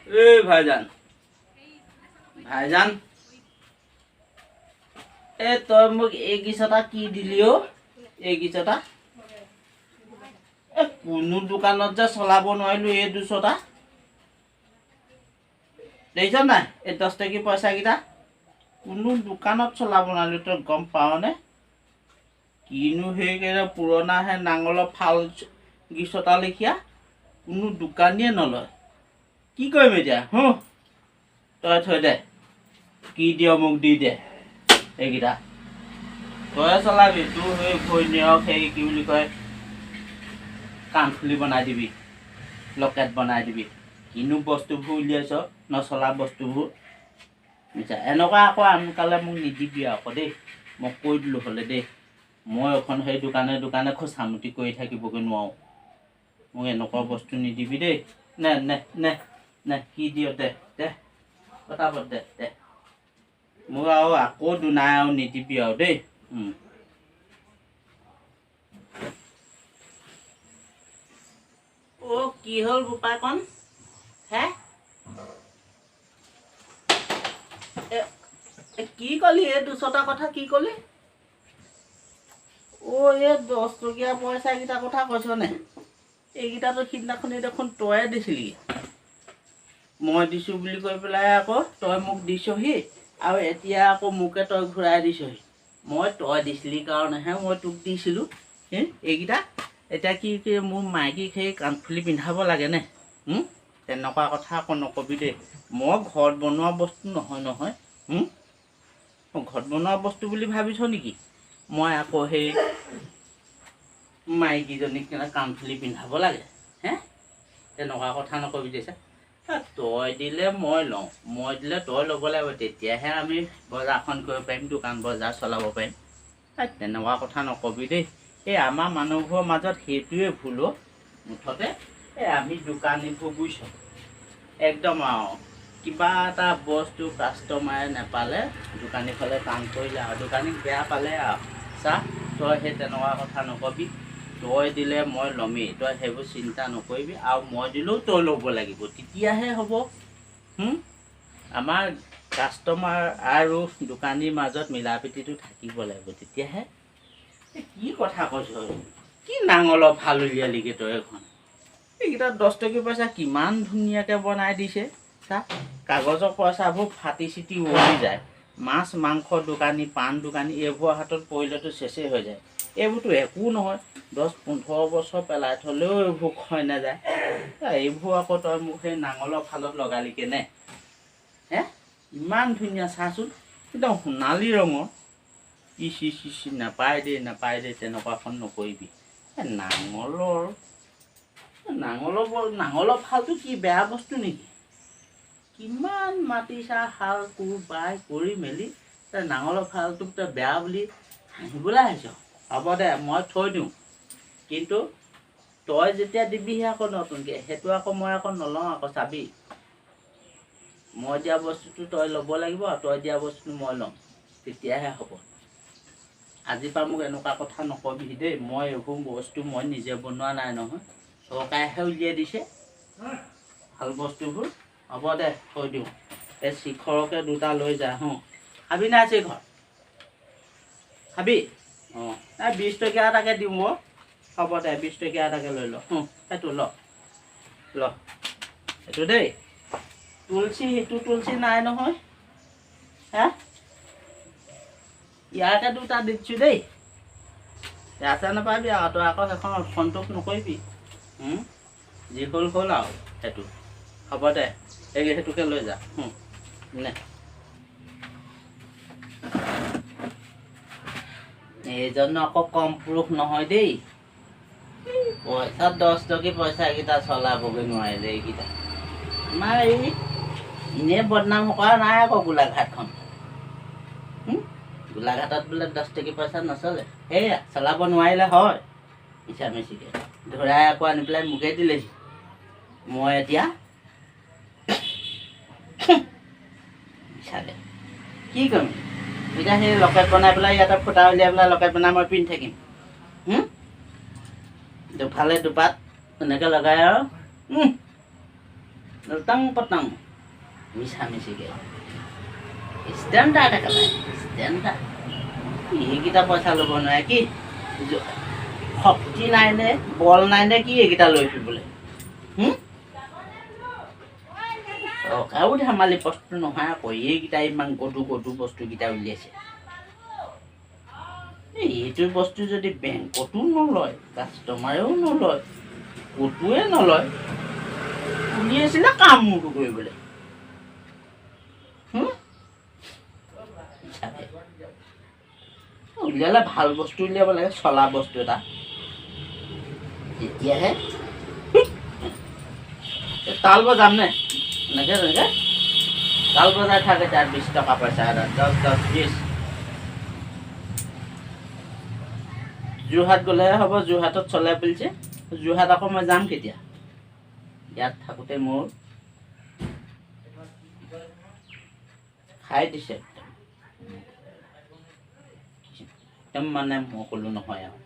ए भाईजान भाईजान ए तই মোক এই গিছটা কি দিলি ও এই গিছটা এ কোনো দোকানত যে চলাব নোৱাৰিলো এই 200টা দেইছ নাই এই 10 টকা পইচা কিটা কোনো দোকানত চলাব নোৱাৰিলো তই গম পাওনে কিনো হেইকেৰে পুৰণা হে নাঙল ফাল গিছটা লিখিয়া কোনো দোকানীয়ে নলয় কি কৰিম এতিয়া হু তই থৈ দে কি দিয় মোক দি দে এইকেইটা তই চলাবি তোৰ সেই ভৈনীয়ক সেই কি বুলি কয় কাণফুলি বনাই দিবি লকেট বনাই দিবি কিনো বস্তুবোৰ উলিয়াইছ নচলা বস্তুবোৰ মিছা এনেকুৱা আকৌ আনকালে মোক নিদিবি আকৌ দেই মই কৈ দিলোঁ হ'লে দেই মই এখন সেই দোকানে দোকানে খোচামুতি কৰি থাকিবগৈ নোৱাৰোঁ মোক এনেকুৱা বস্তু নিদিবি দেই নে নে নে নে কি দিয় দে দে পটাপট দে দে মোক আৰু আকৌ দুনাই আৰু নিদিবি আৰু দেই অ কি হ'ল বোপাকণ হে কি কলি এই 200টা কথা কি কলি ও এই 10 টকীয়া পইচা কেইটা কথা কৈছনে এইকেইটাতো সিদিনাখনি দেখোন তয়ে দিছিলি মই দিছোঁ বুলি কৈ পেলাই আকৌ তই মোক দিছহি আৰু এতিয়া আকৌ মোকে তই ঘূৰাই দিছহি মই তই দিছিলি কাৰণেহে মই তোক দিছিলোঁ এইকেইটা এতিয়া কি কি মোৰ মাইকীক সেই কাণফুলি পিন্ধাব লাগেনে তেনেকুৱা কথা আকৌ নকবি দেই মই ঘৰত বনোৱা বস্তু নহয় নহয় ঘৰত বনোৱা বস্তু বুলি ভাবিছ নেকি মই আকৌ সেই মাইকীজনীক কাণফুলি পিন্ধাব লাগে হে তেনেকুৱা কথা নকবি দেই তই দিলে মই লওঁ মই দিলে তই ল'ব লাগিব তেতিয়াহে আমি বজাৰখন কৰিব পাৰিম দোকান বজাৰ চলাব পাৰিম তেনেকুৱা কথা নকবি দেই এই আমাৰ মানুহবোৰৰ মাজত সেইটোৱে ভুল মুঠতে এই আমি দোকানীবোৰ বুজিছ একদম আৰু কিবা এটা বস্তু কাষ্টমাৰে নাপালে দোকানী ফালে কাম কৰিলে আৰু দোকানীক বেয়া পালে আৰু চাহ তই সেই তেনেকুৱা কথা নকবি তই দিলে মই ল'মেই তই সেইবোৰ চিন্তা নকৰিবি আৰু মই দিলেও তই ল'ব লাগিব তেতিয়াহে হ'ব আমাৰ কাষ্টমাৰ আৰু দোকানীৰ মাজত মিলা প্ৰীতিটো থাকিব লাগিব তেতিয়াহে কি কথা কৈছ কি নাঙলৰ ভাল উলিয়ালিগৈ তই এখন এইকেইটা 10 টকীয়া পইচা কিমান ধুনীয়াকৈ বনাই দিছে চা কাগজৰ পইচাবোৰ ফাটি চিটি উৰি যায় মাছ মাংস দোকানী পাণ দোকানী এইবোৰৰ হাতত পৰিলেতো চেচেই হৈ যায় এইবোৰতো একো নহয় 10-15 বছৰ পেলাই থ'লেও এইবোৰ ক্ষয় নাযায় এইবোৰ আকৌ তই মোক সেই নাঙলৰ ফালত লগালিকে নে হে ইমান ধুনীয়া চাচোন একদম সোণালী ৰঙৰ ইচি নাপায় দেই তেনেকুৱাখন নকৰিবি নাঙলৰ ফালটো কি বেয়া বস্তু নেকি কিমান মাটি চাহ হাল কোৰ বাই কৰি মেলি তই নাঙলৰ ফালটোক তই বেয়া বুলি হাঁহিবলৈ আহিছ হ'ব দে মই থৈ দিওঁ কিন্তু তই যেতিয়া দিবিহি আকৌ নতুনকৈ সেইটো আকৌ মই আকৌ নলওঁ আকৌ চাবি মই দিয়া বস্তুটো তই ল'ব লাগিব আৰু তই দিয়া বস্তুটো মই ল'ম তেতিয়াহে হ'ব আজিৰ পৰা মোক এনেকুৱা কথা নকবি দেই মই এইবোৰ বস্তু মই নিজে বনোৱা নাই নহয় চৰকাৰেহে উলিয়াই দিছে ভাল বস্তুবোৰ হ'ব দে থৈ দিওঁ এই শিখৰকে 2টা লৈ যা খাবি নাই শিখৰ খাবি অঁ এই 20 টকীয়া এটাকে দিওঁ হ'ব দে 20 টকীয়া এটাকে লৈ ল সেইটো ল এইটো দেই তুলসী সেইটো তুলসী নাই নহয় হে ইয়াকে 2টা দিছোঁ দেই ইয়াতে নাপাবি আৰু তই আকৌ সেইখন সন্তোষ নকৰিবি যি হ'ল আৰু সেইটো হ'ব দে সেইটোকে লৈ যা নে এইজন আকৌ কম পুৰুষ নহয় দেই পইচা 10 টকীয়া পইচা এইকেইটা চলাবগৈ নোৱাৰিলে এইকেইটা আমাৰ এই এনেই বদনাম কৰা নাই আকৌ গোলাঘাটখন গোলাঘাটত বোলে 10 টকীয়া পইচা নচলে সেয়া চলাব নোৱাৰিলে হয় মিছামিছিকৈ ধৰাই আকৌ আনি পেলাই মোকে দিলেহি মই এতিয়া চালে কি কৰিম এতিয়া সেই লকেট বনাই পেলাই ইয়াতে ফুটা উলিয়াই পেলাই লকেট বনাই মই পিন্ধি থাকিম দুফালে দুপাত এনেকৈ লগাই আৰু নটাং পটাং মিছামিছিকে ষ্টেণ্ডাৰ্ড একেবাৰে ষ্টেণ্ডাৰ্ড এইকেইটা পইচা ল'ব নোৱাৰে কি শক্তি নাই নে বল নাই নে কি এইকেইটা লৈ ফুৰিবলৈ চৰকাৰেও ধেমালি বস্তু নহয় আকৌ এইকেইটা ইমান গধুৰ বস্তুকেইটা উলিয়াইছে এইটো বস্তু যদি বেংকতো নলয় কাষ্টমাৰেও নলয় ক'তোৱে নলয় উলিয়াইছিলে কাম মোৰটো কৰিবলৈ উলিয়ালে ভাল বস্তু উলিয়াব লাগে চলা বস্তু এটা তেতিয়াহে তাল বজাম নে এনেকে তেনেকে তাল বজাই থাকে তাৰ 20 টকা পইচা এটা 10 20 যোৰহাট গ'লেহে হ'ব যোৰহাটত চলাই বুলিছে যোৰহাট আকৌ মই যাম কেতিয়া ইয়াত থাকোঁতে মোৰ খাই দিছে একদম মানে মই ক'লো নহয় আৰু